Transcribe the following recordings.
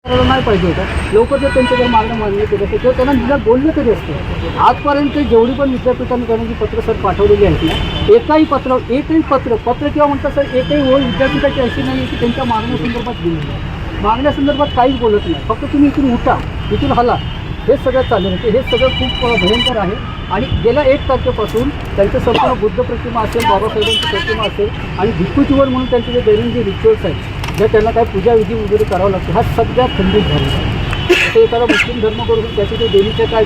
नाही पाहिजे होतं. लवकर जर त्यांच्याकडे मागणं मान्य केलं तर किंवा त्यांना निदान बोललं तरी असतं. आजपर्यंत जेवढी पण विद्यापीठांनी त्यांनी पत्र सर पाठवलेली आहेत ना, एकही पत्र किंवा म्हणतात सर एकही ओळ विद्यापीठाची अशी नाही की त्यांच्या मागण्यासंदर्भात दिलेली आहे. मागण्यासंदर्भात काहीच बोलत नाही. फक्त तुम्ही इथून उठा, इथून हला, हेच सगळं चाललं होतं. हे सगळं खूप भयंकर आहे. आणि गेल्या 1 तारखेपासून त्यांचं संपूर्ण बुद्ध प्रतिमा असेल, बाबासाहेबांची प्रतिमा असेल आणि भिक्खूजीवन म्हणून त्यांचे जे दैनंदिन रिच्युअल्स आहेत, ज्या त्यांना काय पूजाविधी वगैरे करावं लागतं, हा सगळ्यात खंडित झालेला आहे. तर एखादा मुस्लिम धर्मगुरू त्याचे जे देवीचे काय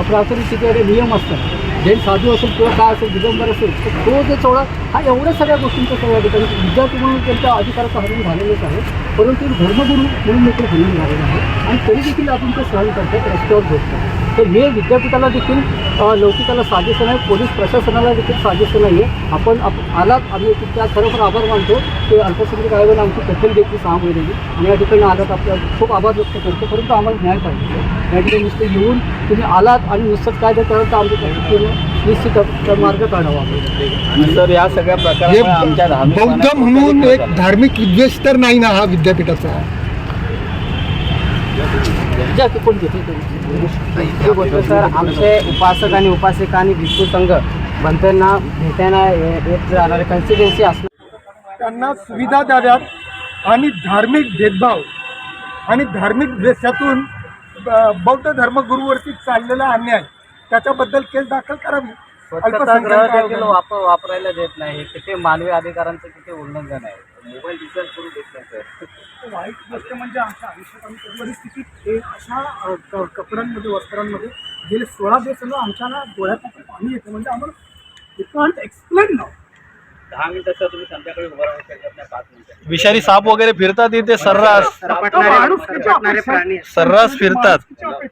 प्रार्थनेचे जे नियम असतात, जैन साधू असेल किंवा काय असेल, दिगंबर असेल, तर तो जे सोळा हा एवढ्या सगळ्या गोष्टींचा सगळ्या ठिकाणी विद्यार्थी म्हणून त्यांच्या अधिकाराचं हरण झालेलंच आहे. परंतु धर्मगुरू म्हणून देखील हरण झालेलं आहे आणि तरी देखील आपण ते सहन करतात, रस्त्यावर झोपतात. तर हे विद्यापीठाला देखील लौकिकाला साजेसं नाही, पोलीस प्रशासनाला देखील साजेसं नाही आहे. आपण आलात, आम्ही त्या खरोखर आभार मानतो की अल्पसंख्याक आयोगाने आमची दखल घेतली 6 महिन्यांनी आणि या ठिकाणी आलात. आपल्याला खूप आभार व्यक्त करतो. परंतु आम्हाला न्याय पाहिजे. या ठिकाणी नुसते येऊन तुम्ही आलात आणि नुसतंच काय कराल तर आमच्या निश्चित मार्ग काढावा. आणि सर या सगळ्या प्रकारामुळे आमच्या बौद्ध म्हणून एक धार्मिक विद्वेष तर नाही ना हा विद्यापीठाचा? कोण घेते सर, आमचे उपासक आणि उपासिका आणि भिक्खू संघ बनताना भेटायला येत जाणारे कन्सिस्टन्सी असणार, त्यांना सुविधा द्याव्यात आणि धार्मिक भेदभाव आणि धार्मिक द्वेषातून बौद्ध धर्मगुरूवरती चाललेला अन्याय त्याच्याबद्दल केस दाखल करावी. वापरायला देत नाही, किती मानवी अधिकारांचं किती उल्लंघन आहे. मोबाईल रिचार्ज करून देत नाही सर. वाईट गोष्ट म्हणजे आमच्या आयुष्यात आम्ही कधी परिस्थितीत अशा कपड्यांमध्ये वस्त्रांमध्ये गेले 16 दिवस आमच्याला डोळ्यापासून पाणी येतं. म्हणजे आम्हाला इट एक्सप्लेन नाव. 10 मिनिटाचा तुम्ही संध्याकाळी उभा राहू शकत नाही, 5 मिनिटं. विषारी साप वगैरे फिरतात इथे सर्रास फिरतात.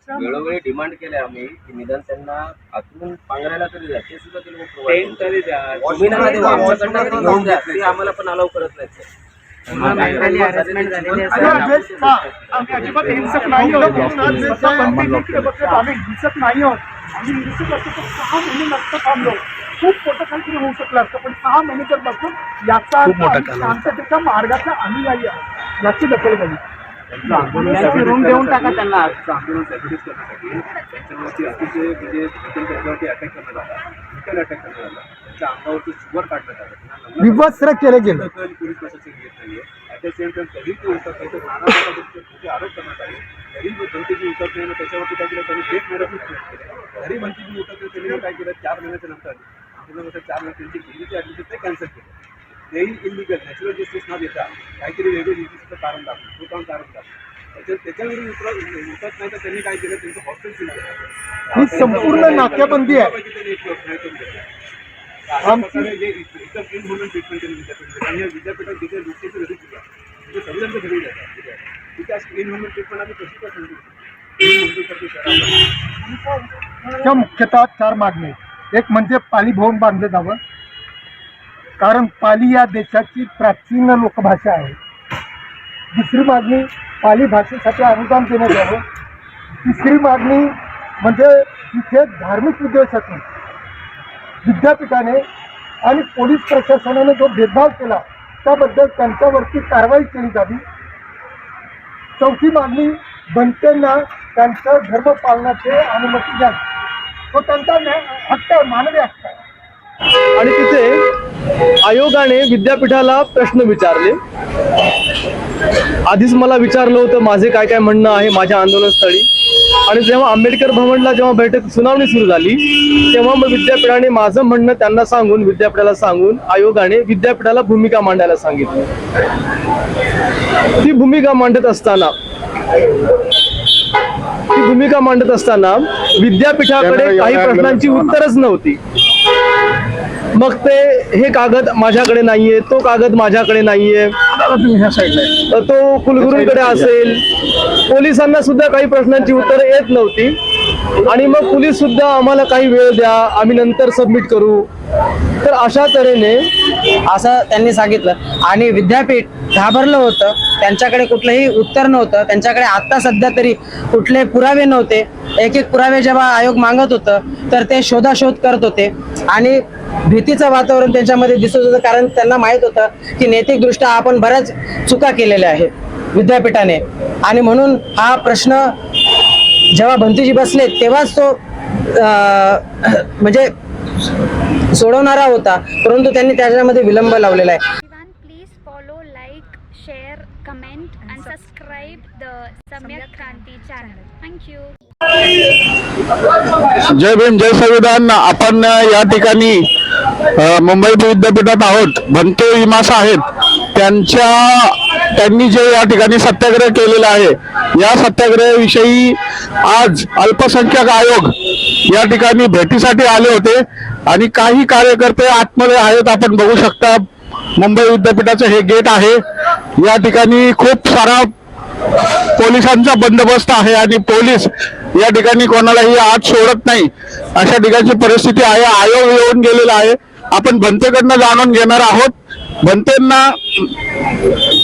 वेळोवेळी डिमांड केले आम्ही की निदान त्यांना आतून पांघरायला तरी द्या, ते सुद्धा ते लोक टेंट तरी द्या, ते आम्हाला पण अलाव करत नाही. आम्ही अजिबात हिंसक नाही आहोत. आम्ही हिंसक नाही आहोत. आम्ही हिंसक असतो तर 6 महिने नसतं थांबलो. खूप मोठं काहीतरी होऊ शकलं असतं, पण 6 महिने जर बसून याचा अर्थ शांततेच्या मार्गाचा अनुयायी आहे याची दखल घ्यावी. रूम देऊन टाका त्यांना. त्याच्यावरती अतिशय म्हणजे त्याच्यावरती अटॅक करण्यात आला, ब्रुटल अटॅक करण्यात आला, त्याच्या अंगावरती शुगर काढण्यात आलं, विवस्त्र केले गेले. पोलीस प्रशासन घेत नाहीये. ॲट द सेम टाइम तरी ते उतरतायचं नाना आरोप करण्यात आले. तरी भंतीजी उतरत नाही, त्याच्यावरती काय केलं त्यांनी डेट मेडिसिन केलं. तरी भंतीजी उतरत नाही, त्यांनी काय केलं 4 महिन्याच्या नंतर 4 महिने त्यांची दिल्लीची ॲडमिशन ते कॅन्सल केलं. तेही इलिगल नॅचरल जस्टिस न देता काहीतरी वेगळं नीतीचं कारण दाखवलं, तो काम कारण दाखवलं. त्याच्यावरून उतरत नाही तर त्यांनी काय केलं, त्यांचं हॉस्टेल सील केलं. ही संपूर्ण नाक्याबंदी आहे. ट्रीटमेंट केली विद्यापीठात जिथे लोकांची रजू केली तिथे सगळ्यांचं घरी जातात. तिथे स्क्रीन ह्युमन ट्रीटमेंट आम्ही कशी काय त्या मुख्यतः 4 मागणी. एक म्हणजे पाली भवन बांधलं जावं, कारण पाली या देशाची प्राचीन लोकभाषा आहे. दुसरी मागणी पाली भाषेसाठी अनुदान देण्यात यावं. तिसरी मागणी म्हणजे इथे धार्मिक विद्वेषातून विद्यापीठाने आणि पोलीस प्रशासनाने जो भेदभाव केला त्याबद्दल त्यांच्यावरती कारवाई केली जावी. चौथी मागणी बनतेंना त्यांचं धर्म पालनाची अनुमती द्यावी. तो त्यांचा हक्क आहे, मानवी हक्क आहे. आणि तिथे आयोगाने विद्यापीठाला प्रश्न विचारले. आधीच मला विचारलं होतं माझे काय काय म्हणणं आहे माझ्या आंदोलनस्थळी. आणि जेव्हा आंबेडकर भवनला जेव्हा बैठक सुनावणी सुरू झाली तेव्हा मग विद्यापीठाने माझं म्हणणं त्यांना सांगून विद्यापीठाला सांगून आयोगाने विद्यापीठाला भूमिका मांडायला सांगितली. ती भूमिका मांडत असताना विद्यापीठाकडे काही प्रश्नांची उत्तरच नव्हती. मग ते हे कागद माझ्याकडे नाहीये, तो कागद माझ्याकडे नाहीये, तो कुलगुरूंकडे असेल. पोलिसांना सुद्धा काही प्रश्नांची उत्तरं येत नव्हती. आणि मग पोलीस सुद्धा आम्हाला काही वेळ द्या, आम्ही नंतर सबमिट करू. तर अशा तऱ्हेने असं त्यांनी सांगितलं. आणि विद्यापीठ घाबरलं होतं, त्यांच्याकडे कुठलंही उत्तर नव्हतं. त्यांच्याकडे आता सध्या तरी कुठले पुरावे नव्हते. एक पुरावे जेव्हा आयोग मागत होतं तर ते शोधाशोध करत होते आणि भीतीचं वातावरण त्यांच्यामध्ये दिसत होतं. कारण त्यांना माहीत होतं की नैतिकदृष्ट्या आपण बऱ्याच चुका केलेल्या आहेत. विद्यापीठाने, आणि म्हणून हा प्रश्न जेव्हा भंतेजी बसले तेव्हाच तो म्हणजे सोडवणारा होता, परंतु त्यांनी त्याच्यामध्ये विलंब लावलेला आहे. Everyone, please follow, like, share, comment and subscribe the Samyak Kranti channel. Thank you. जय भीम जय संविधान. आपण या ठिकाणी मुंबई विद्यापीठात आहोत. भंते विमासा आहेत त्यांनी जे या ठिकाणी सत्याग्रह केलेला आहे, या सत्याग्रहाविषयी आज अल्पसंख्याक आयोग या ठिकाणी भेटीसाठी आले होते आणि काही कार्यकर्ते आतमध्ये आहेत. आपण बघू शकता मुंबई विद्यापीठाचं हे गेट आहे. या ठिकाणी खूप सारा पोलिसांचा बंदोबस्त आहे आणि पोलीस या ठिकाणी कोणालाही आत सोडत नाही, अशा ठिकाणची परिस्थिती आहे. आयोग येऊन गेलेला आहे. आपण भंतेकडनं जाणून घेणार आहोत. भंतेंना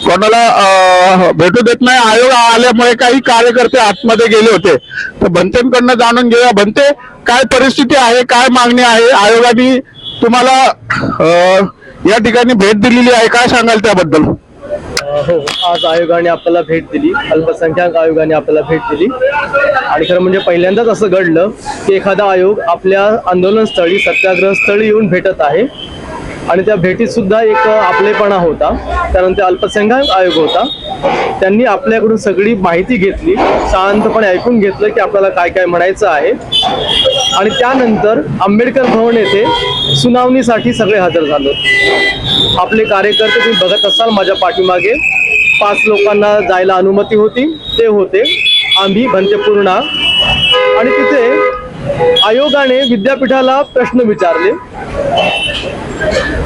कोणाला भेटू देत नाही आयोग आल्यामुळे. काही कार्यकर्ते आतमध्ये गेले होते, तर भंतेंकडनं जाणून घेऊया. भंते, काय परिस्थिती आहे, काय मागणी आहे? आयोगाने तुम्हाला या ठिकाणी भेट दिलेली आहे, काय सांगाल त्याबद्दल? हो, आज आयोगाने आपल्याला भेट दिली, अल्पसंख्याक आयोगाने आपल्याला भेट दिली. आणि खरं म्हणजे पहिल्यांदाच असं घडलं की एखादा आयोग आपल्या आंदोलनस्थळी, सत्याग्रहस्थळी येऊन भेटत आहे. आणि त्या भेटीत सुद्धा एक आपलेपणा होता. त्यानंतर अल्पसंख्याक आयोग होता, त्यांनी आपल्याकडून सगळी माहिती घेतली, शांतपणे ऐकून घेतलं की आपल्याला काय काय म्हणायचं आहे. आणि त्यानंतर आंबेडकर भवन येथे सुनावणीसाठी सगळे हजर झालो. आपले कार्यकर्ते तुम्ही बघत असाल माझ्या पाठीमागे 5 लोकांना जायला अनुमती होती, ते होते आम्ही, भंते पूर्णा. आणि तिथे आयोगाने विद्यापीठाला प्रश्न विचारले.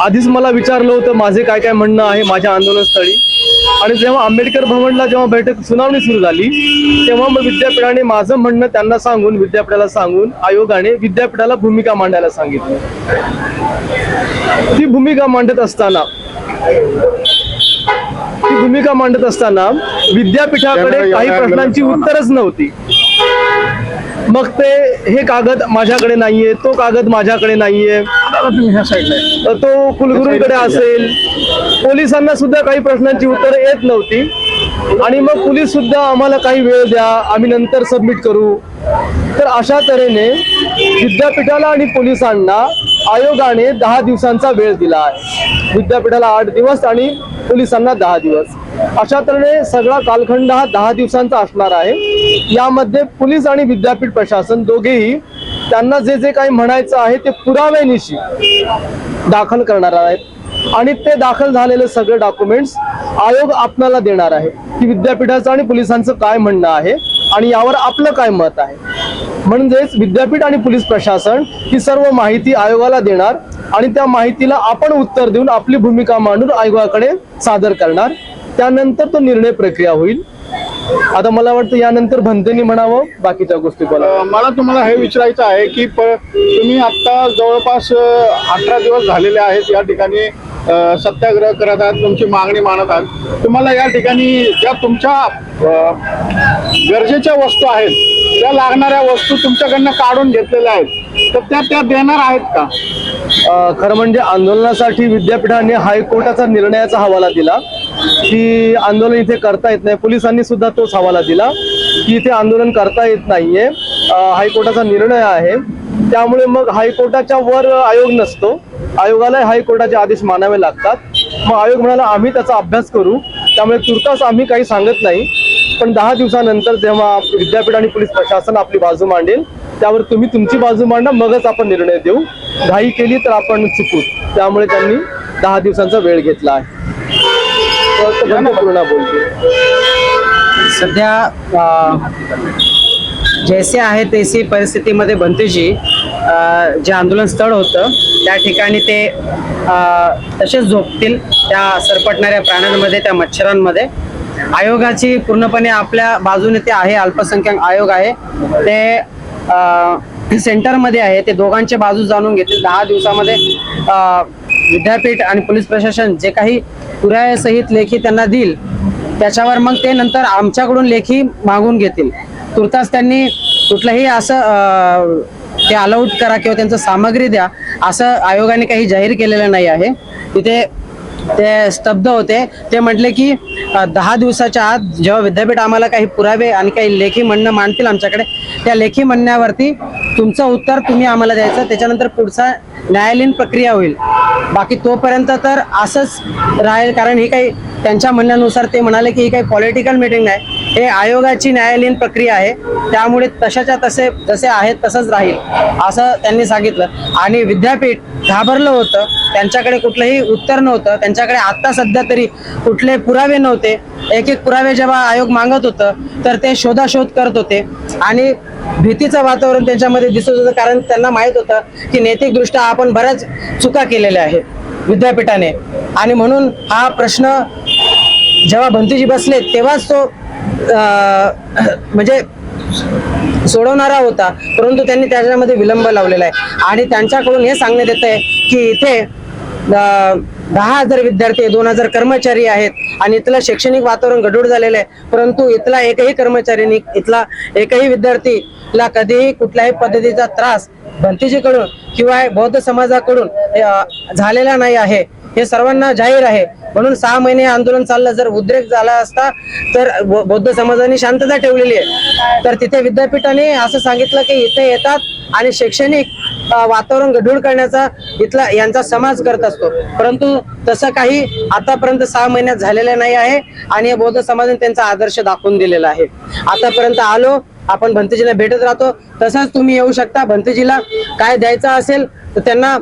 आधीच मला विचारलं होतं माझे काय काय म्हणणं आहे माझ्या आंदोलनस्थळी. आणि जेव्हा आंबेडकर भवनला जेव्हा बैठक सुनावणी सुरू झाली, तेव्हा मग विद्यापीठाने माझं म्हणणं त्यांना सांगून, विद्यापीठाला सांगून, आयोगाने विद्यापीठाला भूमिका मांडायला सांगितलं. ती भूमिका मांडत असताना विद्यापीठाकडे काही प्रश्नांची उत्तरच नव्हती. मग ते हे कागद माझ्याकडे नाहीये, तो कागद माझ्याकडे नाहीये, तो कुलगुरूंकडे असेल. पोलिसांना सुद्धा काही प्रश्नांची उत्तरं येत नव्हती. आणि मग पोलीस सुद्धा आम्हाला काही वेळ द्या, आम्ही नंतर सबमिट करू. तर अशा तऱ्हेने विद्यापीठाला आणि पोलिसांना आयोगाने 10 दिवसांचा वेळ दिला आहे. विद्यापीठाला 8 दिवस आणि पोलिसांना 10 दिवस. अशा तऱ्हेने सगळा कालखंड हा 10 दिवसांचा असणार आहे. यामध्ये पोलीस आणि विद्यापीठ प्रशासन दोघेही त्यांना जे जे काही म्हणायचं आहे ते पुराव्यानिशी दाखल करणार आहेत. आणि ते दाखल झालेले सगळे डॉक्युमेंट्स आयोग आपल्याला देणार आहे की विद्यापीठाचं आणि पोलिसांचं काय म्हणणं आहे आणि यावर आपलं काय मत आहे. म्हणजेच विद्यापीठ आणि पोलीस प्रशासन ही सर्व माहिती आयोगाला देणार आणि त्या माहितीला आपण उत्तर देऊन आपली भूमिका मांडून आयोगाकडे सादर करणार. त्यानंतर तो निर्णय प्रक्रिया होईल. आता मला वाटतं यानंतर भंतेनी म्हणावं बाकीच्या गोष्टी बोला. मला तुम्हाला हे विचारायचं आहे की तुम्ही आता जवळपास 18 दिवस झालेले आहेत या ठिकाणी सत्याग्रह करत आहात, तुमची मागणी मानत आहात. तुम्हाला या ठिकाणी ज्या तुमच्या गरजेच्या वस्तू आहेत, त्या लागणाऱ्या वस्तू तुमच्याकडनं काढून घेतलेल्या आहेत, तर त्या देणार आहेत का? खरं म्हणजे आंदोलनासाठी विद्यापीठाने हायकोर्टाचा निर्णयाचा हवाला दिला की आंदोलन इथे करता येत नाही. पोलिसांनी सुद्धा तोच हवाला दिला की इथे आंदोलन करता येत नाहीये, हायकोर्टाचा निर्णय आहे. त्यामुळे मग हायकोर्टाच्या वर आयोग नसतो, आयोगाला हायकोर्टाचे आदेश मानावे लागतात. मग आयोग म्हणाला आम्ही त्याचा अभ्यास करू, त्यामुळे तुर्तास आम्ही काही सांगत नाही. पण 10 दिवसानंतर जेव्हा विद्यापीठ आणि पोलीस प्रशासन आपली बाजू मांडेल त्यावर तुम्ही तुमची बाजू मांडा, मगच आपण निर्णय देऊ. घाई केली तर आपण चुकू. त्यामुळे त्यांनी 10 दिवसांचा वेळ घेतला आहे. पूर्ण बोलते. सध्या जैसे आहे तैसी परिस्थितीमध्ये भंतेजी जे आंदोलन स्थळ होतं त्या ठिकाणी ते तसेच झोपतील त्या सरपटणाऱ्या प्राण्यांमध्ये, त्या मच्छरांमध्ये. आयोगाची पूर्णपणे आपल्या बाजूने ते आहे. अल्पसंख्याक आयोग आहे ते सेंटरमध्ये आहे. ते दोघांच्या बाजू जाणून घेतील. 10 दिवसामध्ये विद्यापीठ आणि पोलीस प्रशासन जे काही पुराव्यासहित लेखी त्यांना देईल त्याच्यावर मग ते नंतर आमच्याकडून लेखी मागून घेतील. तुर्तास त्यांनी कुठलंही असं ते अलाउट करा किंवा त्यांचं सामग्री द्या असं आयोगाने काही जाहीर केलेलं नाही आहे. तिथे ते स्तब्ध होते. ते म्हटले की 10 दिवसाच्या आत जेव्हा विद्यापीठ आम्हाला काही पुरावे आणि काही लेखी म्हणणं मांडतील आमच्याकडे, त्या लेखी म्हणण्यावरती तुमचं उत्तर तुम्ही आम्हाला द्यायचं, त्याच्यानंतर पुढचा न्यायालयीन प्रक्रिया होईल. बाकी तोपर्यंत तर असंच राहील, कारण ही काही त्यांच्या म्हणण्यानुसार ते म्हणाले की ही काही पॉलिटिकल मीटिंग नाही, हे आयोगाची न्यायालयीन प्रक्रिया आहे, त्यामुळे तशाच्या तसे जसे आहेत तसंच राहील असं त्यांनी सांगितलं. आणि विद्यापीठ घाबरलं होतं, त्यांच्याकडे कुठलंही उत्तर नव्हतं, त्यांच्याकडे आता सध्या तरी कुठले पुरावे नव्हते. एक एक पुरावे जेव्हा आयोग मागत होतं तर ते शोधाशोध करत होते आणि भीतीचं वातावरण त्यांच्यामध्ये दिसत होतं, कारण त्यांना माहित होतं की नैतिकदृष्ट्या आपण बऱ्याच चुका केलेल्या आहेत विद्यापीठाने. आणि म्हणून हा प्रश्न जेव्हा भंतीजी बसले तेव्हाच तो म्हणजे सोडवणारा होता, परंतु त्यांनी त्याच्यामध्ये विलंब लावलेला आहे. आणि त्यांच्याकडून हे सांगण्यात येत आहे की इथे 10,000 विद्यार्थी, 2,000 कर्मचारी आहेत आणि इथलं शैक्षणिक वातावरण गढूळ झालेलं आहे, परंतु इथला एकही कर्मचारी, इथला एकही विद्यार्थीला कधीही कुठल्याही पद्धतीचा त्रास भंतीजीकडून किंवा बौद्ध समाजाकडून झालेला नाही आहे, हे सर्वांना जाहीर आहे. म्हणून 6 महिने आंदोलन चाललं, जर उद्रेक झाला असता तर बौद्ध समाजाने शांतता ठेवलेली आहे, तर तिथे विद्यापीठाने असं सांगितलं की इथे येतात आणि शैक्षणिक वातावरण गढूळ करण्याचा इथला यांचा समाज करत असतो, परंतु तसं काही आतापर्यंत 6 महिन्यात झालेलं नाही आहे. आणि बौद्ध समाजाने त्यांचा आदर्श दाखवून दिलेला आहे. आतापर्यंत आलो, आपण भंतीजीला भेटत राहतो, तसंच तुम्ही येऊ शकता. भंतीजीला काय द्यायचं असेल तर त्यांना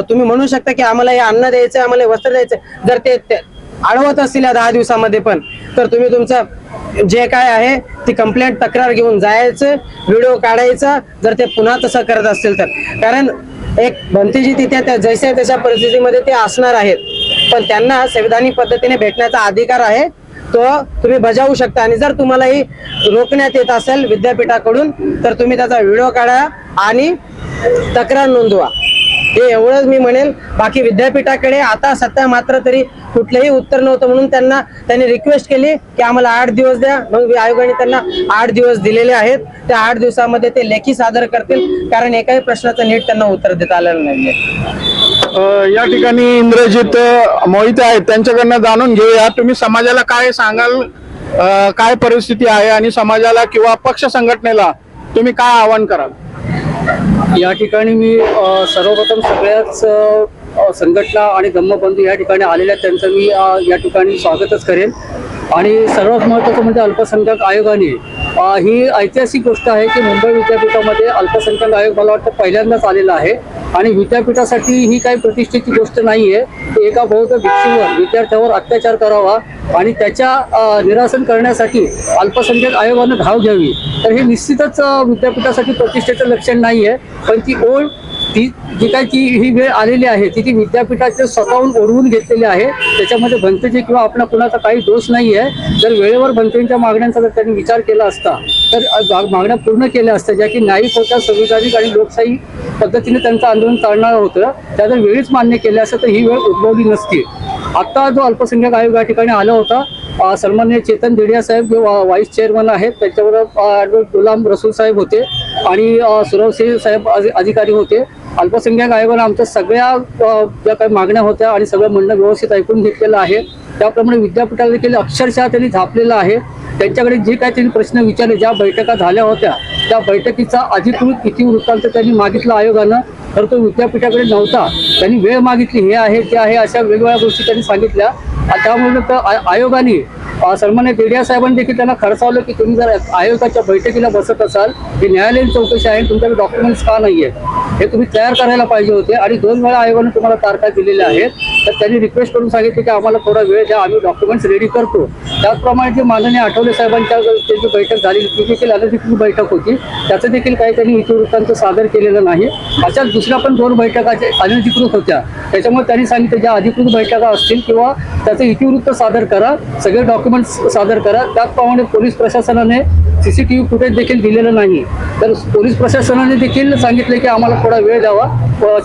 तुम्ही म्हणू शकता की आम्हाला हे अन्न द्यायचं, आम्हाला वस्त्र द्यायचं. जर ते अडवत असतील या 10 दिवसामध्ये पण, तर तुम्ही तुमचं जे काय आहे ती कंप्लेंट, तक्रार घेऊन जायचं, व्हिडिओ काढायचा जर ते पुन्हा तसं करत असतील तर. कारण एक भंतीजी तिथे त्या जैसे त्याच्या परिस्थितीमध्ये ते असणार आहेत, पण त्यांना संविधानिक पद्धतीने भेटण्याचा अधिकार आहे, तो तुम्ही बजावू शकता. आणि जर तुम्हालाही रोखण्यात येत असेल विद्यापीठाकडून तर तुम्ही त्याचा व्हिडिओ काढा आणि तक्रार नोंदवा. हे एवढंच मी म्हणेल. बाकी विद्यापीठाकडे आता सध्या मात्र तरी कुठलंही उत्तर नव्हतं, म्हणून त्यांनी रिक्वेस्ट केली की आम्हाला 8 दिवस द्या. मग आयोगाने त्यांना 8 दिवस दिलेले आहेत. त्या 8 दिवसामध्ये ते लेखी सादर करतील, कारण एकाही प्रश्नाचं नीट त्यांना उत्तर देता आलेलं नाहीये. या ठिकाणी इंद्रजित मोहिते आहेत, त्यांच्याकडनं जाणून घेऊया. तुम्ही समाजाला काय सांगाल, काय परिस्थिती आहे आणि समाजाला किंवा पक्ष संघटनेला तुम्ही काय आवाहन कराल? या ठिकाणी मी सर्वप्रथम सगळ्याच संघटना आणि धम्मबंधू या ठिकाणी आलेल्या त्यांचं मी या ठिकाणी स्वागतच करेन. आणि सर्वात महत्त्वाचं म्हणजे अल्पसंख्याक आयोगाने ही ऐतिहासिक गोष्ट आहे की मुंबई विद्यापीठामध्ये अल्पसंख्याक आयोग मला वाटतं पहिल्यांदाच आलेला आहे. आणि विद्यापीठासाठी ही काही प्रतिष्ठेची गोष्ट नाही आहे. एका बौद्ध भिक्षूवर, विद्यार्थ्यावर अत्याचार करावा आणि त्याच्या निरासन करण्यासाठी अल्पसंख्याक आयोगानं धाव घ्यावी, तर हे निश्चितच विद्यापीठासाठी प्रतिष्ठेचं लक्षण नाही आहे. पण ती ओढ, ती जी काय ही वेळ आलेली आहे ती विद्यापीठाचे स्वतःहून ओढवून घेतलेली आहे. त्याच्यामध्ये भंतेजी किंवा आपला कुणाचा काही दोष नाही आहे. जर वेळेवर भंतेंच्या मागण्यांचा जर त्यांनी विचार केला असता तर मागण्या पूर्ण केल्या असत्या, ज्या की न्यायिक होत्या, संविधानिक आणि लोकशाही पद्धतीने त्यांचं आंदोलन चालणार होतं, त्या जर वेळीच मान्य केल्या असतं तर ही वेळ उद्भवली नसती. आता जो अल्पसंख्याक आयोग या ठिकाणी आला होता, सन्माननीय चेतन देडिया साहेब जे व्हाईस चेअरमन आहेत, त्याच्याबरोबर ॲडव्होकेट गुलाम रसूल साहेब होते आणि सुरवसिंह साहेब अधिकारी होते. अल्पसंख्याक आयोगाने आमच्या सगळ्या ज्या काही मागण्या होत्या आणि सगळं म्हणणं व्यवस्थित ऐकून घेतलेलं आहे. त्याप्रमाणे विद्यापीठाला देखील अक्षरशः त्यांनी झापलेलं आहे. त्यांच्याकडे जे काही त्यांनी प्रश्न विचारले, ज्या बैठका झाल्या होत्या त्या बैठकीचा अधिकृत इतिवृत्तांत त्यांनी मागितलं आयोगानं, तर तो विद्यापीठाकडे नव्हता. त्यांनी वेळ मागितली, हे आहे ते आहे, अशा वेगवेगळ्या गोष्टी त्यांनी सांगितल्या. त्यामुळे आयोगाने सन्मान्य देडिया साहेबांनी देखील त्यांना खडसावलं की तुम्ही जर आयोगाच्या बैठकीला बसत असाल, ही न्यायालयीन चौकशी आहे, तुमच्याकडे डॉक्युमेंट्स का नाही आहे हे तुम्ही तयार करायला पाहिजे होते. आणि 2 वेळा आयोगाने तुम्हाला तारखा दिलेल्या आहेत, तर त्यांनी रिक्वेस्ट करून सांगितले की आम्हाला थोडा वेळ द्या, आम्ही डॉक्युमेंट्स रेडी करतो. त्याचप्रमाणे जे माननीय आठवले साहेबांच्या जी बैठक झाली ती देखील अनधिकृत बैठक होती, त्याचं देखील काही त्यांनी इतिवृत्तांत सादर केलेलं नाही. अशाच दुसऱ्या पण 2 बैठका अनधिकृत होत्या, त्याच्यामुळे त्यांनी सांगितलं ज्या अधिकृत बैठका असतील किंवा त्याचं इतिवृत्त सादर करा, सगळे डॉक्युमेंट्स सादर करा. त्याचप्रमाणे पोलीस प्रशासनाने CCTV फुटेज देखील दिलेलं नाही, तर पोलीस प्रशासनाने देखील सांगितले की आम्हाला थोडा वेळ द्यावा,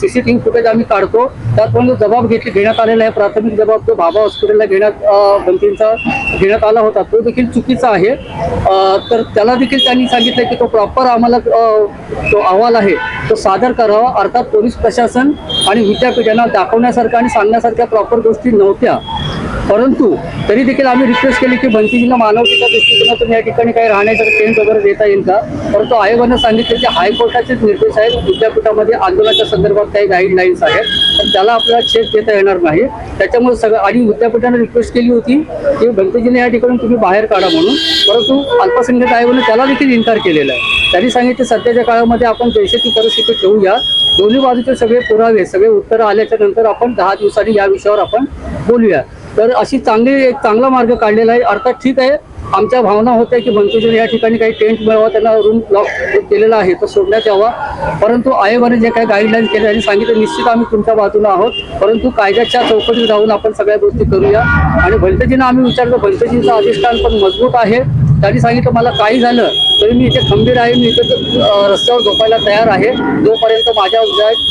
CCTV फुटेज आम्ही काढतो. त्याचप्रमाणे जबाब घेण्यात आलेला आहे, प्राथमिक जबाब तो भाभा हॉस्पिटलला भंतींचा घेण्यात देण्यात आला होता तो देखील चुकीचा आहे. तर त्याला देखील त्यांनी सांगितलं की तो प्रॉपर आम्हाला जो अहवाल आहे तो सादर करावा. अर्थात पोलीस प्रशासन आणि विद्यापीठांना दाखवण्यासारख्या आणि सांगण्यासारख्या प्रॉपर गोष्टी नव्हत्या, परंतु तरी देखील आम्ही रिक्वेस्ट केली की भंतीजींना मानवतेच्या दृष्टिकोनातून या ठिकाणी काही राहण्यासाठी टेंट वगैरे देता येईल का. परंतु आयोगानं सांगितले की हायकोर्टाचेच निर्देश आहेत, विद्यापीठामध्ये आंदोलनाच्या संदर्भात काही गाईडलाईन्स आहेत, तर त्याला आपल्याला चेक देता येणार नाही. त्याच्यामुळे सगळं आणि विद्यापीठाने रिक्वेस्ट केली होती की भंतीजींना या ठिकाणी तुम्ही बाहेर काढा म्हणून, परंतु अल्पसंख्याक आयोगाने त्याला देखील इन्कार केलेला आहे. त्यांनी सांगितले सध्याच्या काळामध्ये आपण देशाची परिस्थिती ठेवूया, दोन्ही बाजूचे सगळे पुरावे सगळे उत्तरं आल्याच्या नंतर आपण 10 दिवसांनी या विषयावर आपण बोलूया. तर अशी एक चांगला मार्ग काढलेला आहे. अर्थात ठीक आहे, आमच्या भावना होत्या की भंतीजीने या ठिकाणी काही टेंट मिळावा, त्यांना रूम लॉक केलेला आहे तो सोडण्यात यावा, परंतु आयोगाने जे काही गाईडलाईन केले त्यांनी सांगितलं निश्चित आम्ही तुमच्या बाजूला आहोत, परंतु कायद्याच्या चौकटीत राहून आपण सगळ्या गोष्टी करूया. आणि भंतेजींना आम्ही विचारलं, भंतेजींचं अधिष्ठान पण मजबूत आहे. त्यांनी सांगितलं मला काही झालं तरी मी इथे खंबीर आहे, मी इथे रस्त्यावर झोपायला तयार आहे जोपर्यंत माझ्या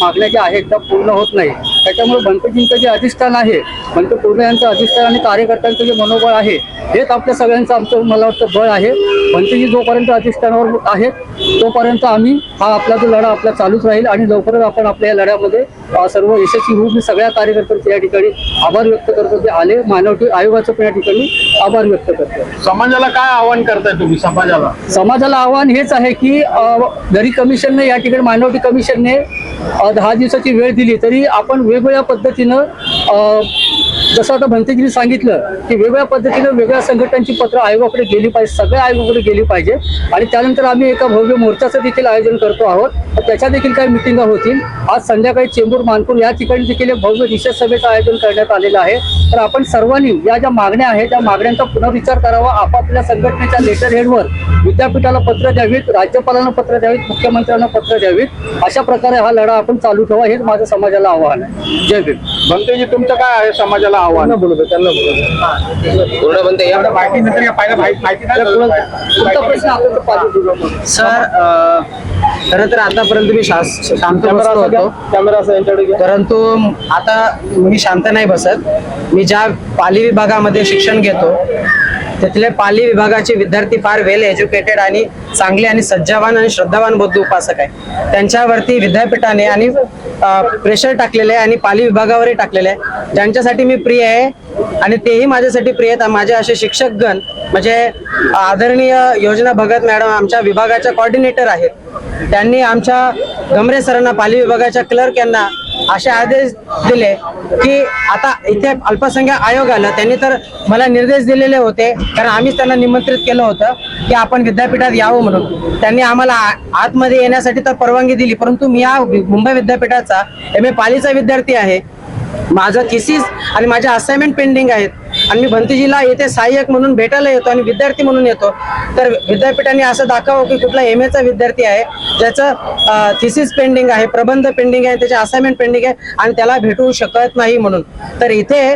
मागण्या ज्या आहेत त्या पूर्ण होत नाही. त्याच्यामुळे भंतेजींचं जे अधिष्ठान आहे, भंते पूर्ण यांचं अधिष्ठान आणि कार्यकर्त्यांचं जे मनोबळ आहे हेच आपल्या सगळ्यांचं आमचं मला वाटतं बळ आहे. भंतेजी जोपर्यंत अधिष्ठानावर आहेत तोपर्यंत आम्ही हा आपला जो लढा आपला चालूच राहील आणि लवकरच आपण आपल्या या लढ्यामध्ये सर्व यशस्वी होऊ. मी सगळ्या कार्यकर्त्यांचे या ठिकाणी आभार व्यक्त करतो, ते आले, मानवते आयोगाचं पण या ठिकाणी आभार व्यक्त करतो. समाजाला काय आवाहन करताय तुम्ही? समाजाला आव्हान हेच आहे की जरी कमिशनने या ठिकाणी मायनॉरिटी कमिशनने 10 दिवसाची वेळ दिली तरी आपण वेगवेगळ्या पद्धतीनं जसं आता भंतेजींनी सांगितलं की वेगवेगळ्या पद्धतीनं वेगळ्या संघटनांची पत्र आयोगाकडे गेली पाहिजे, सगळ्या आयोगाकडे गेली पाहिजे. आणि त्यानंतर आम्ही एका भव्य मोर्चाचं देखील आयोजन करतो आहोत, तर त्याच्या देखील काही मिटिंगा होतील. आज संध्याकाळी चेंबूर मानपूर या ठिकाणी देखील एक भव्य निषेध सभेचं आयोजन करण्यात आलेलं आहे. तर आपण सर्वांनी या ज्या मागण्या आहेत त्या मागण्यांचा पुनर्विचार करावा, आपापल्या संघटनेच्या लेटर हेडवर विद्यापीठाला पत्र द्यावीत, राज्यपालांना पत्र द्यावीत, मुख्यमंत्र्यांना पत्र द्यावीत. अशा प्रकारे हा लढा आपण चालू ठेवा, हेच माझं समाजाला आव्हान आहे. जय भीम. भंतेजी तुमचं काय आहे समाजाला आव्हान? तुमचा प्रश्न आपण पाहिजे. सर, खरं तर आतापर्यंत मी शांत बसलो होतो, परंतु आता मी शांत नाही बसत. मी ज्या पाली विभागामध्ये शिक्षण घेतो तिथले पाली विभागाचे विद्यार्थी फार वेल एज्युकेटेड आणि चांगले आणि सज्जावान आणि श्रद्धावान बौद्ध उपासक आहे. त्यांच्यावरती विद्यापीठाने आणि प्रेशर टाकलेले आहे आणि पाली विभागावरही टाकलेले आहे, ज्यांच्यासाठी मी प्रिय आहे आणि तेही माझ्यासाठी प्रिय आहेत. माझे असे शिक्षकगण म्हणजे आदरणीय योजना भगत मॅडम आमच्या विभागाच्या कोऑर्डिनेटर आहेत. त्यांनी आमच्या गमरे सरांना, पाली विभागाच्या क्लर्क यांना असे आदेश दिले की आता इथे अल्पसंख्याक आयोग आला. त्यांनी तर मला निर्देश दिलेले होते, कारण आम्हीच त्यांना निमंत्रित केलं होतं की आपण विद्यापीठात यावं म्हणून. त्यांनी आम्हाला आतमध्ये येण्यासाठी तर परवानगी दिली, परंतु मी हा मुंबई विद्यापीठाचा MA पालीचा विद्यार्थी आहे. माझं थिसिस आणि माझे असाइनमेंट पेंडिंग आहेत आणि मी भंतेजीला येथे सहाय्यक म्हणून भेटायला येतो आणि विद्यार्थी म्हणून येतो. तर विद्यापीठाने असं दाखवावं की कुठला MAचा विद्यार्थी आहे ज्याचं थिसिस पेंडिंग आहे, प्रबंध पेंडिंग आहे, त्याचे असाइनमेंट पेंडिंग आहे आणि त्याला भेटू शकत नाही म्हणून. तर इथे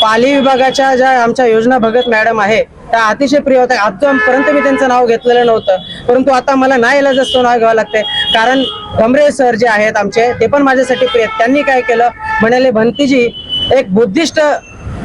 पाली विभागाच्या ज्या आमच्या योजना भगत मॅडम आहे त्या अतिशय प्रिय होत्या. आजपर्यंत मी त्यांचं नाव घेतलेलं नव्हतं, परंतु आता मला नाईलाजास्तव नाव घ्यावं लागतंय, कारण गमरे सर जे आहेत आमचे ते पण माझ्यासाठी प्रिय आहेत. त्यांनी काय केलं म्हणाले, भंतीजी एक बुद्धिस्ट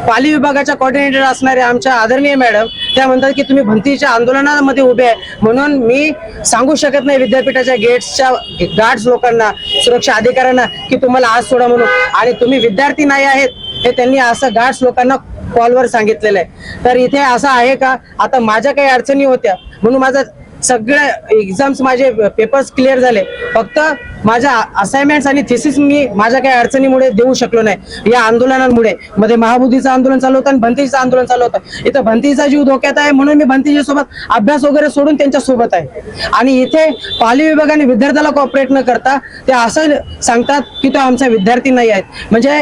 पाली विभागाच्या कोऑर्डिनेटर असणारे आमच्या आदरणीय मॅडम त्या म्हणतात की तुम्ही भंतीच्या आंदोलनामध्ये उभे आहे, म्हणून मी सांगू शकत नाही विद्यापीठाच्या गेट्सच्या गार्ड्स लोकांना, सुरक्षा अधिकाऱ्यांना की तुम्हाला आज सोडा म्हणून, आणि तुम्ही विद्यार्थी नाही आहेत हे त्यांनी असं गार्ड्स लोकांना कॉलवर सांगितलेलं आहे. तर इथे असं आहे का, आता माझ्या काही अडचणी होत्या म्हणून माझं सगळे एक्झाम्स माझे पेपर्स क्लिअर झाले, फक्त माझ्या असाइनमेंट्स आणि थिसिस मी माझ्या काही अडचणीमुळे देऊ शकलो नाही. या आंदोलनांमुळे मध्ये महाबुद्धीचं आंदोलन चालू होतं आणि भंतीजीचं आंदोलन चालू होतं. इथं भंतीजीचा जीव धोक्यात आहे म्हणून मी भंतीजी सोबत अभ्यास वगैरे सोडून त्यांच्या सोबत आहे. आणि इथे पाली विभागाने विद्यार्थ्याला कॉपरेट न करता ते असं सांगतात की तो आमचा विद्यार्थी नाही आहेत. म्हणजे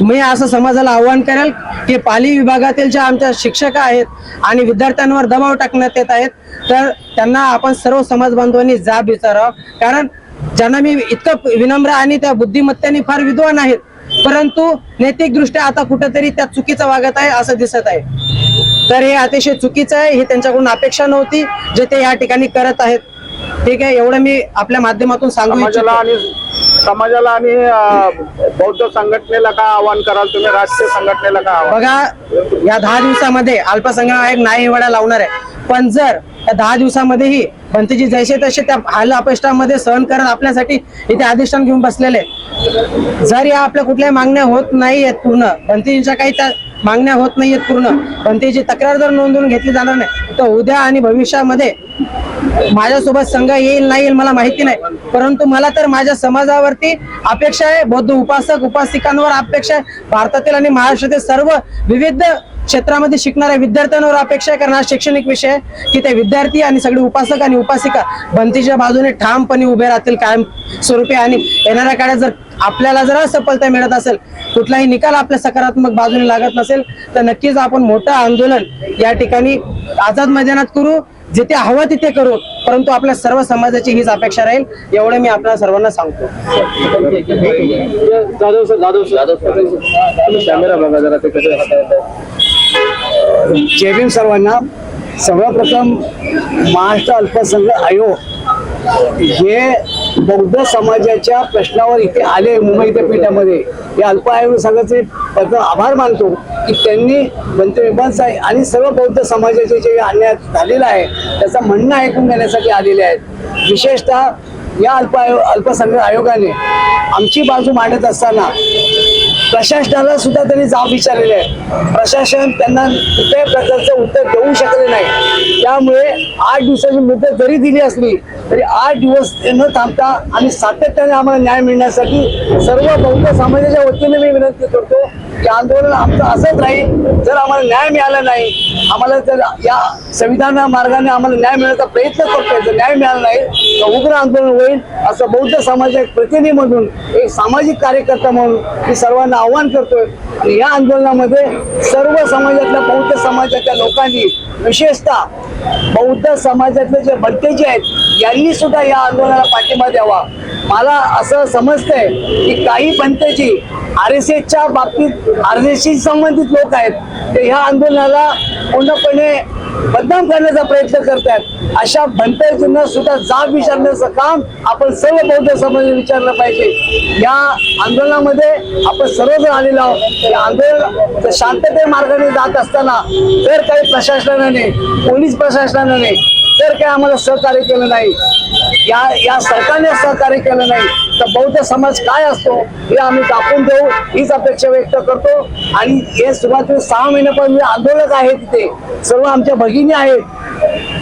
मी असं समाजाला आव्हान करेल की पाली विभागातील ज्या आमच्या शिक्षक आहेत आणि विद्यार्थ्यांवर दबाव टाकण्यात येत आहेत तर त्यांना आपण सर्व समाज बांधवांनी जाब विचारावं. कारण ज्यांना मी इतकं विनम्र आणि त्या बुद्धिमत्तेने फार विद्वान आहेत, परंतु नैतिक दृष्ट्या आता कुठेतरी त्या चुकीचं वागत आहे असं दिसत आहे. तर हे अतिशय चुकीचं आहे, हे त्यांच्याकडून अपेक्षा नव्हती जे ते या ठिकाणी करत आहेत. ठीक आहे, एवढं मी आपल्या माध्यमातून सांगू इच्छितो. समाजाला आणि बौद्ध संघटनेला काय आवाहन कराल तुम्ही, राष्ट्रीय संघटनेला काय आवाहन? बघा, या 10 दिवसामध्ये अल्पसंख्याक आयोग न्याय निवाडा लावणार आहे, पण जर या 10 दिवसामध्येही भंतेजी जैसे तसे त्या हाल अपेष्टामध्ये सहन करत आपल्यासाठी इथे अधिष्ठान घेऊन बसलेले, जर या आपल्या कुठल्याही मागण्या होत नाही आहेत पूर्ण, भंतेजींच्या काही त्या मागण्या होत नाहीयेत पूर्ण, भंतेची तक्रार जर नोंदवून घेतली जाणार नाही तर उद्या आणि भविष्यामध्ये माझ्यासोबत संघ येईल नाही येईल मला माहिती नाही, परंतु मला तर माझ्या समाजावरती अपेक्षा आहे, बौद्ध उपासक उपासिकांवर अपेक्षा आहे, भारतातील आणि महाराष्ट्रातील सर्व विविध क्षेत्रामध्ये शिकणाऱ्या विद्यार्थ्यांवर अपेक्षा आहे, कारण हा शैक्षणिक विषय आहे की ते विद्यार्थी आणि सगळे उपासक आणि उपासिका भंतीच्या बाजूने ठामपणे उभे राहतील कायम स्वरूपी, आणि येणाऱ्या काळात जर आपल्याला जर असफलता मिळत असेल, कुठलाही निकाल आपल्या सकारात्मक बाजूने लागत नसेल, तर नक्कीच आपण मोठं आंदोलन या ठिकाणी आझाद मैदानात करू, जिथे हवं तिथे करू, परंतु आपल्या सर्व समाजाची हीच अपेक्षा राहील, एवढे मी आपल्या सर्वांना सांगतो. कॅमेरा बघा जरा, ते कसे हाताळतात. जय भीम सर्वांना. सर्वप्रथम महाराष्ट्र अल्पसंख्याक आयोग हे बौद्ध समाजाच्या प्रश्नावर इथे आले मुंबई विद्यापीठामध्ये, या अल्प आयोग संघाचे प्रथम आभार मानतो की त्यांनी भंते विभाग आणि सर्व बौद्ध समाजाचे जे अन्याय झालेला आहे त्याचं म्हणणं ऐकून घेण्यासाठी आलेले आहेत. विशेषतः या अल्पसंख्याक आयोगाने आमची बाजू मांडत असताना प्रशासनाला सुद्धा त्यांनी जाब विचारलेले आहे. प्रशासन त्यांना कुठल्याही प्रकारचं उत्तर देऊ शकले नाही, त्यामुळे 8 दिवसाची मुदत जरी दिली असली तरी 8 दिवस न थांबता आणि सातत्याने आम्हाला न्याय मिळण्यासाठी सर्व बौद्ध समाजाच्या वतीने मी विनंती करतो की आंदोलन आमचं असंच राहील. जर आम्हाला न्याय मिळाला नाही, आम्हाला जर या संविधान मार्गाने आम्हाला न्याय मिळण्याचा प्रयत्न करतोय, जर न्याय मिळाला नाही तर उग्र आंदोलन होईल, असं बौद्ध समाजाच्या प्रतिनिधी म्हणून, एक सामाजिक कार्यकर्ता म्हणून मी सर्वांना आवाहन करतोय. आणि या आंदोलनामध्ये सर्व समाजातल्या बौद्ध समाजाच्या लोकांनी, विशेषतः बौद्ध समाजातले जे भंतेजी आहेत यांनी सुद्धा या आंदोलनाला पाठिंबा द्यावा. मला असं समजतंय की काही भंतेजी RSSच्या बाबतीत RSSशी संबंधित लोक आहेत, ते ह्या आंदोलनाला पूर्णपणे बदनाम करण्याचा प्रयत्न करतात. अशा भंतेजींना सुद्धा जाब विचारण्याचं काम आपण सर्व बौद्ध समाजाने विचारलं पाहिजे. या आंदोलनामध्ये आपण सर्वजण आलेलो आहोत. या आंदोलन शांतते मार्गाने जात असताना जर काही प्रशासनाने, पोलीस प्रशासनाने जर काही आम्हाला सहकार्य केलं नाही, या सरकारने सहकार्य केलं नाही, तर बौद्ध समाज काय असतो हे आम्ही दाखवून देऊ हीच अपेक्षा व्यक्त करतो. आणि हे सुरुवातीला 6 महिन्यापासून आंदोलक आहेत, तिथे सर्व आमच्या भगिनी आहेत,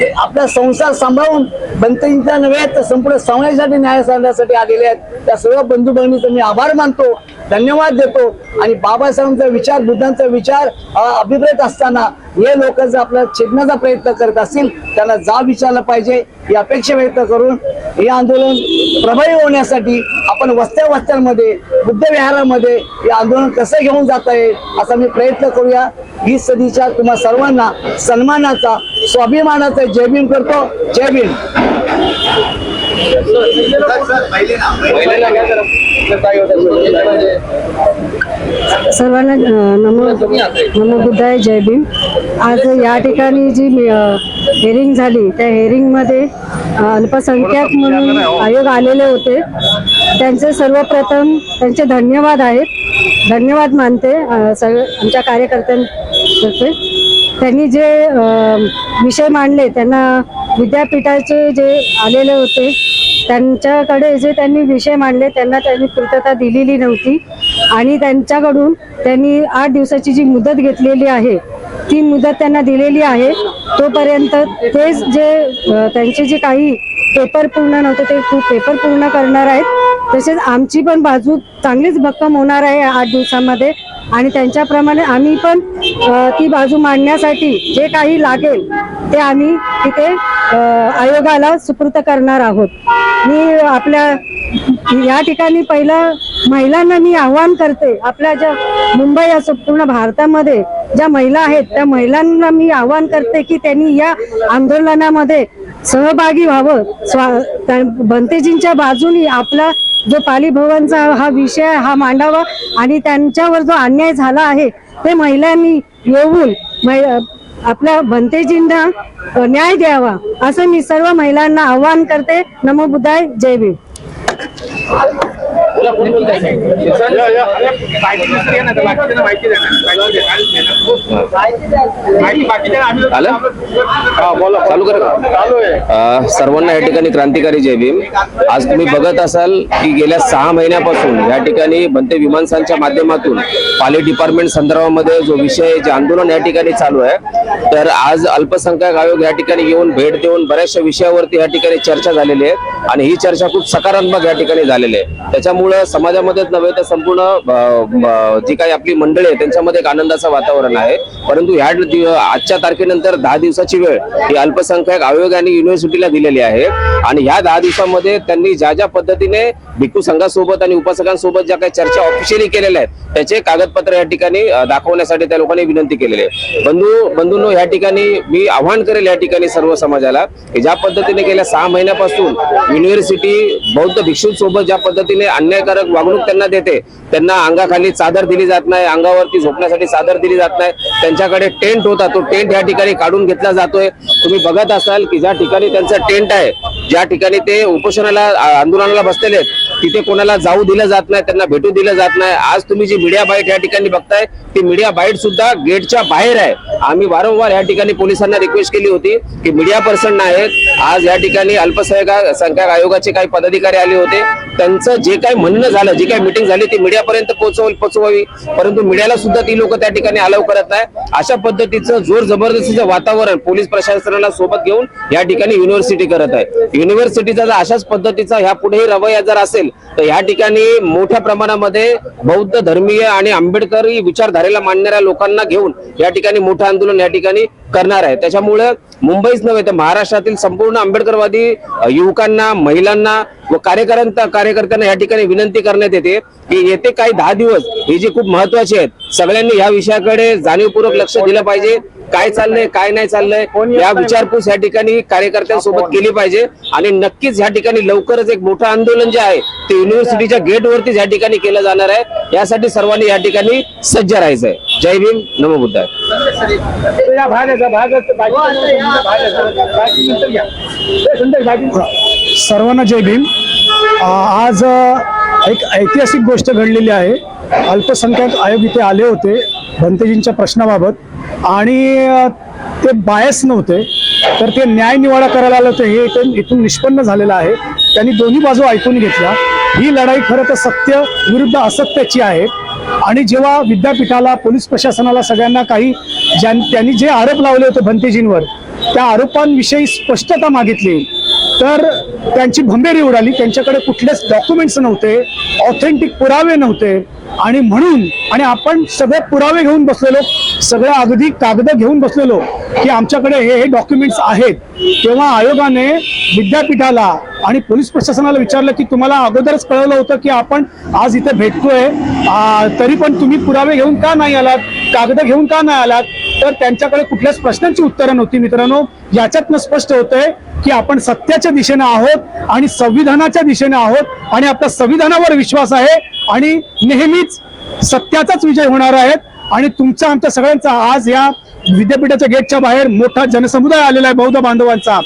ते आपला संसार सांभाळून भंतेजींचा नव्हे तर संपूर्ण समाजासाठी न्याय सांगण्यासाठी आलेले आहेत. त्या सर्व बंधू भगिनीचा मी आभार मानतो, धन्यवाद देतो. आणि बाबासाहेबांचा विचार, बुद्धांचा विचार अभिप्रेत असताना हे लोक जर आपल्याला छेदण्याचा प्रयत्न करत असतील त्यांना जाब विचारला पाहिजे ही अपेक्षा व्यक्त करून हे आंदोलन प्रभावी होण्यासाठी आपण वस्त्यांमध्ये, बुद्धविहारामध्ये हे आंदोलन कसं घेऊन जाता येईल असा मी प्रयत्न करूया. ही सदिच्छा तुम्हा सर्वांना सन्मानाचा, स्वाभिमानाचा जय भीम करतो. जय भीम. सर्वांना नमो बुद्धाय, जय भीम. आज या ठिकाणी जी हेअरिंग झाली त्या हेअरिंगमध्ये अल्पसंख्याक म्हणून आयोग आलेले होते. त्यांचे सर्वप्रथम त्यांचे धन्यवाद आहेत, धन्यवाद मानते सगळे आमच्या कार्यकर्त्यांतर्फे. त्यांनी जे विषय मांडले, त्यांना विद्यापीठाचे जे आलेले होते त्यांच्याकडे जे त्यांनी विषय मांडले त्यांना त्यांनी पूर्तता दिलेली नव्हती, आणि त्यांच्याकडून त्यांनी 8 दिवसाची जी मुदत घेतलेली आहे ती मुदत त्यांना दिलेली आहे. तोपर्यंत तेच जे त्यांचे जे काही पेपर पूर्ण नव्हते ते पेपर पूर्ण करणार आहेत. तसेच आमची पण बाजू चांगलीच भक्कम होणार आहे 8 दिवसामध्ये, आणि त्यांच्याप्रमाणे आम्ही पण ती बाजू मांडण्यासाठी जे काही लागेल ते आम्ही तिथे आयोगाला सुपूर्द करणार आहोत. मी आपल्या या ठिकाणी पहिला महिलांना मी आव्हान करते, आपल्या ज्या मुंबई असो पूर्ण भारतामध्ये ज्या महिला आहेत त्या महिलांना मी आव्हान करते की त्यांनी या आंदोलनामध्ये सहभागी व्हावं. भंतेजींच्या बाजूनी आपला जो पाली भवनचा हा विषय हा मांडावा, आणि त्यांच्यावर जो अन्याय झाला आहे ते महिलांनी येऊन आपल्या भंतेजींना न्याय द्यावा असं मी सर्व महिलांना आवाहन करते. नमो बुद्धाय, जय भीम. चालू कर. सर्वांना या ठिकाणी क्रांतिकारी जय भीम. आज तुम्ही बघत असाल की गेल्या 6 महिन्यापासून या ठिकाणी बनते विमानसांच्या माध्यमातून पाली डिपार्टमेंट संदर्भामध्ये जो विषय जे आंदोलन या ठिकाणी चालू आहे, तर आज अल्पसंख्याक आयोग या ठिकाणी येऊन भेट देऊन बऱ्याचशा विषयावरती या ठिकाणी चर्चा झालेली आहे आणि ही चर्चा खूप सकारात्मक या ठिकाणी झालेली आहे. त्याच्यामुळे समाजामध्येच नव्हे तर संपूर्ण जी काही आपली मंडळी आहे त्यांच्यामध्ये एक आनंदाचं वातावरण आहे. परंतु आजच्या तारखेनंतर 10 दिवसाची वेळ ही अल्पसंख्याक आयोगाने युनिव्हर्सिटीला दिलेली आहे आणि ह्या 10 दिवसामध्ये त्यांनी ज्या पद्धतीने भिक्खू संघासोबत आणि उपासकांसोबत ज्या काही चर्चा ऑफिशियली केलेल्या आहेत त्याचे कागदपत्र या ठिकाणी दाखवण्यासाठी त्या लोकांनी विनंती केलेली आहे. बंधूंनो, या ठिकाणी मी आव्हान करेल या ठिकाणी सर्व समाजाला की ज्या पद्धतीने गेल्या 6 महिन्यापासून युनिव्हर्सिटी बौद्ध भिक्षूंसोबत ज्या पद्धतीने अन्यायकारक वागणूक त्यांना देते, त्यांना अंगाखाली चादर दिली जात नाही, अंगावरती झोपण्यासाठी चादर दिली जात नाही, त्यांच्याकडे टेंट होता तो टेंट या ठिकाणी काढून घेतला जातोय. तुम्ही बघत असाल की ज्या ठिकाणी त्यांचा टेंट आहे, ज्या ठिकाणी ते उपोषणाला आंदोलनाला बसलेले आहेत तिथे कोणाला जाऊ दिलं जात नाही, त्यांना भेटू दिलं जात नाही. आज तुम्ही जी मीडिया बाईट या ठिकाणी बघताय ती मीडिया बाईट सुद्धा गेटच्या बाहेर आहे. आम्ही वारंवार या ठिकाणी पोलिसांना रिक्वेस्ट केली होती की मीडिया पर्सन नाहीत. आज या ठिकाणी अल्पसंख्याक आयोगाचे काही पदाधिकारी आले होते, त्यांचं जे काही म्हणणं झालं, जी काही मिटिंग झाली ती मीडियापर्यंत पोहोचवावी, परंतु मीडियाला सुद्धा ती लोक त्या ठिकाणी अलाव करत नाही. अशा पद्धतीचं जोर जबरदस्तीचं वातावरण पोलीस प्रशासनाला सोबत घेऊन या ठिकाणी युनिव्हर्सिटी करत आहे. युनिव्हर्सिटीचा जर अशाच पद्धतीचा ह्या पुढे रवैया जर असेल तर या ठिकाणी मोठ्या प्रमाणामध्ये बौद्ध धर्मीय आणि आंबेडकरी विचारधारेला मानणाऱ्या लोकांना घेऊन या ठिकाणी मोठं आंदोलन या ठिकाणी करणार आहे. त्याच्यामुळे मुंबईच नव्हे तर महाराष्ट्रातील संपूर्ण आंबेडकरवादी युवकांना, महिलांना व कार्यकर्त्यांना या ठिकाणी विनंती करण्यात येते की येते काही 10 दिवस ही जी खूप महत्वाची आहेत, सगळ्यांनी या विषयाकडे जाणीवपूर्वक लक्ष दिलं पाहिजे. काय चाललंय काय नाही चाललंय या विचारपूस या ठिकाणी कार्यकर्त्यांसोबत केली पाहिजे आणि नक्कीच या ठिकाणी लवकरच एक मोठं आंदोलन जे आहे ते युनिव्हर्सिटीच्या गेटवरतीच या ठिकाणी केलं जाणार आहे. यासाठी सर्वांनी या ठिकाणी सज्ज राहायचंय. जय भीम, नमो बुद्धाय. सर्वांना जय भीम. आज एक ऐतिहासिक गोष्ट घडलेली आहे. अल्पसंख्याक आयोग इथे आले होते भंतेजींच्या प्रश्नाबाबत आणि ते बायस नव्हते, तर ते न्याय निवाडा करायला आले होते. हे इथून निष्पन्न झालेलं आहे. त्यांनी दोन्ही बाजू ऐकून घेतल्या. ही लढाई खरं तर सत्य विरुद्ध असत्याची आहे आणि जेव्हा विद्यापीठाला, पोलीस प्रशासनाला, सगळ्यांना त्यांनी जे आरोप लावले होते भंतेजींवर त्या आरोपांविषयी स्पष्टता मागितली तर त्यांची भंबेरी उडाली. त्यांच्याकडे कुठलेच डॉक्युमेंट्स नव्हते, ऑथेंटिक पुरावे नव्हते आणि म्हणून आपण सगळे पुरावे घेऊन बसलेलो, सगळं अगदी कागद घेऊन बसलेलो की आमच्याकडे हे डॉक्युमेंट्स आहेत. तेव्हा आयोगाने विद्यापीठाला आणि पोलीस प्रशासनाला विचारलं की तुम्हाला अगोदरच कळवलं होतं की आपण आज इथे भेटतोय, तरी पण तुम्ही पुरावे घेऊन का नाही आलात, कागद घेऊन का नाही आलात? तर त्यांच्याकडे कुठल्याच प्रश्नांची उत्तरं नव्हती. मित्रांनो, याच्यातनं स्पष्ट होतंय की आपण सत्याच्या दिशेने आहोत आणि संविधानाच्या दिशेने आहोत आणि आपल्या संविधानावर विश्वास आहे आणि नेहमीच सत्याचाच विजय होणार आहे. आणि तुमचा, आमच्या सगळ्यांचा आज या विद्यापीठाच्या गेटच्या बाहेर मोठा जनसमुदाय आलेला आहे बौद्ध बांधवांचा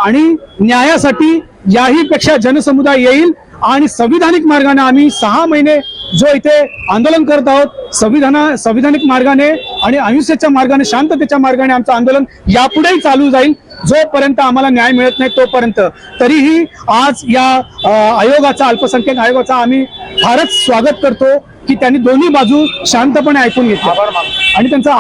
आणि न्यायासाठी याही पेक्षा जनसमुदाय येईल आणि संविधानिक मार्गाने आम्ही 6 महिने जो इथे आंदोलन करत आहोत, संविधानिक मार्गाने आणि अहिंसेच्या मार्गाने, शांततेच्या मार्गाने आमचं आंदोलन यापुढेही चालू जाईल जोपर्यंत आम्हाला न्याय मिळत नाही तोपर्यंत. तरीही आज या आयोगाचा, अल्पसंख्याक आयोगाचा आम्ही फारच स्वागत करतो की त्यांनी दोन्ही बाजू शांतपणे ऐकून घेतल्या आणि त्यांचा